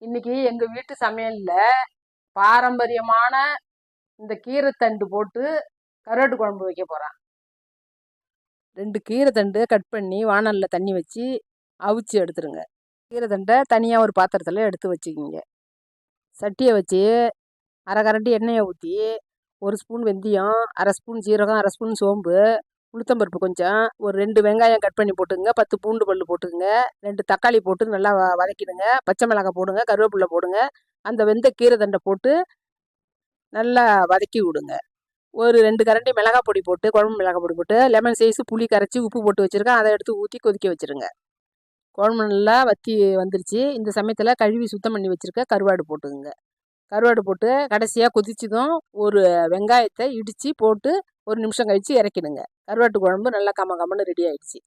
இன்னைக்கு எங்க வீட்டு சமையல்ல பாரம்பரியமான இந்த கீரைத்தண்டு போட்டு கருவாட்டு குழம்பு வைக்க போறேன். 2 கீரைத்தண்டு கட் பண்ணி வாணல்ல தண்ணி வச்சு அவிச்சு எடுத்துருங்க. கீரைத்தண்டை தனியாக ஒரு பாத்திரத்தில் எடுத்து வச்சுக்கிங்க. சட்டியை வச்சு அரை கரண்டி எண்ணெயை ஊற்றி 1 ஸ்பூன் வெந்தயம், அரை ஸ்பூன் ஜீரகம், அரை ஸ்பூன் சோம்பு, உளுத்தம்பருப்பு கொஞ்சம், ஒரு 2 வெங்காயம் கட் பண்ணி போட்டுங்க, 10 பூண்டு பல் போட்டுக்குங்க, 2 தக்காளி போட்டு நல்லா வதக்கிடுங்க. பச்சை மிளகாய் போடுங்க, கருவேப்பிலை போடுங்க. அந்த வெந்த கீரை தண்டை போட்டு நல்லா வதக்கி விடுங்க. ஒரு 2 கரண்டி மிளகாய் பொடி போட்டு, குழம்பு மிளகாய் பொடி போட்டு, லெமன் சைஸ் புளி கரைச்சி உப்பு போட்டு வச்சுருக்கேன். அதை எடுத்து ஊற்றி கொதிக்க வச்சுருங்க. குழம்பு நல்லா வற்றி வந்துருச்சு. இந்த சமயத்தில் கழுவி சுத்தம் பண்ணி வச்சுருக்க கருவாடு போட்டுக்குங்க. கருவாடு போட்டு கடைசியாக கொதிச்சதும் ஒரு வெங்காயத்தை இடித்து போட்டு 1 நிமிஷம் கழித்து இறக்கிடுங்க. கருவாட்டு குழம்பு நல்லா கம கமன்னு ரெடி ஆயிடுச்சு.